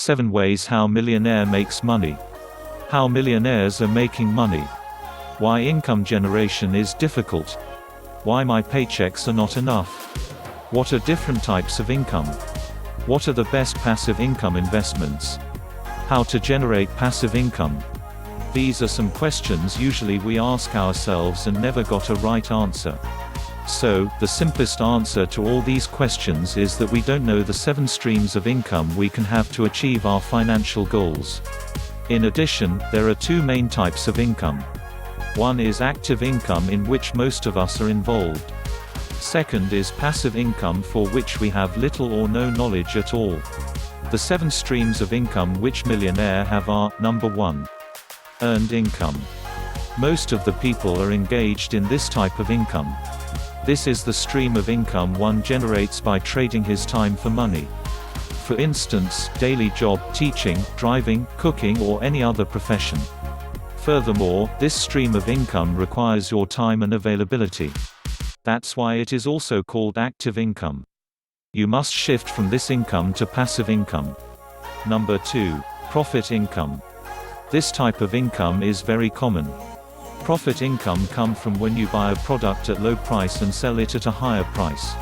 7 Ways How Millionaire Makes Money. How millionaires are making money. Why income generation is difficult. Why my paychecks are not enough. What are different types of income? What are the best passive income investments? How to generate passive income. These are some questions usually we ask ourselves and never got a right answer. So, the simplest answer to all these questions is that we don't know the 7 streams of income we can have to achieve our financial goals. In addition, there are 2 main types of income. One is active income, in which most of us are involved. Second is passive income, for which we have little or no knowledge at all. The 7 streams of income which millionaires have are: Number 1. Earned income. Most of the people are engaged in this type of income. This is the stream of income one generates by trading his time for money. For instance, daily job, teaching, driving, cooking, or any other profession. Furthermore, this stream of income requires your time and availability. That's why it is also called active income. You must shift from this income to passive income. Number 2. Profit income. This type of income is very common. Profit income comes from when you buy a product at low price and sell it at a higher price.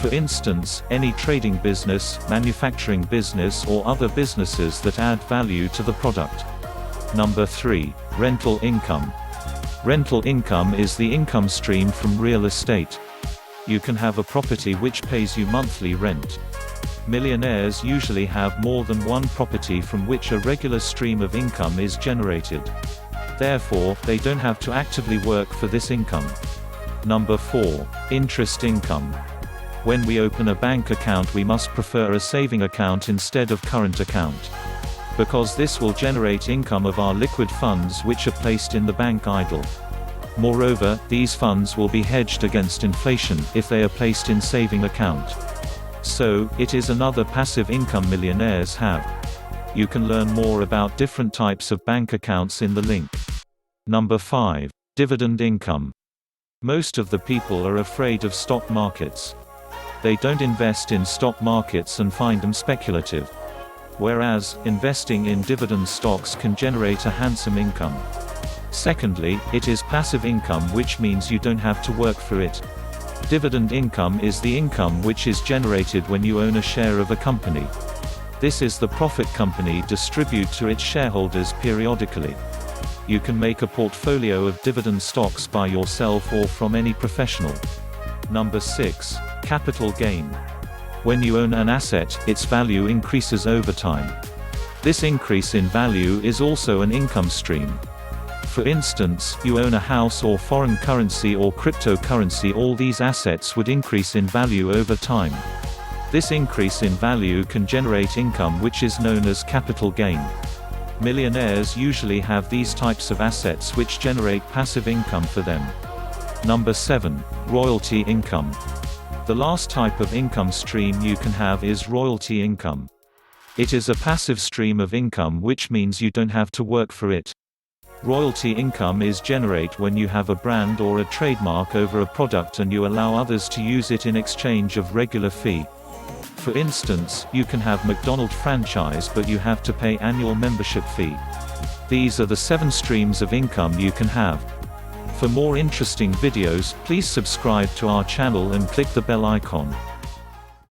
For instance, any trading business, manufacturing business, or other businesses that add value to the product. Number 3. Rental income. Rental income is the income stream from real estate. You can have a property which pays you monthly rent. Millionaires usually have more than one property from which a regular stream of income is generated. Therefore, they don't have to actively work for this income. Number 4. Interest income. When we open a bank account, we must prefer a saving account instead of current account. Because this will generate income of our liquid funds which are placed in the bank idle. Moreover, these funds will be hedged against inflation if they are placed in saving account. So, it is another passive income millionaires have. You can learn more about different types of bank accounts in the link. Number 5. Dividend income. Most of the people are afraid of stock markets. They don't invest in stock markets and find them speculative. Whereas, investing in dividend stocks can generate a handsome income. Secondly, it is passive income, which means you don't have to work for it. Dividend income is the income which is generated when you own a share of a company. This is the profit company distribute to its shareholders periodically. You can make a portfolio of dividend stocks by yourself or from any professional. Number 6. Capital gain. When you own an asset, its value increases over time. This increase in value is also an income stream. For instance, you own a house or foreign currency or cryptocurrency, all these assets would increase in value over time. This increase in value can generate income which is known as capital gain. Millionaires usually have these types of assets which generate passive income for them. Number 7. Royalty income. The last type of income stream you can have is royalty income. It is a passive stream of income, which means you don't have to work for it. Royalty income is generated when you have a brand or a trademark over a product and you allow others to use it in exchange of regular fee. For instance, you can have McDonald's franchise, but you have to pay annual membership fee. These are the 7 streams of income you can have. For more interesting videos, please subscribe to our channel and click the bell icon.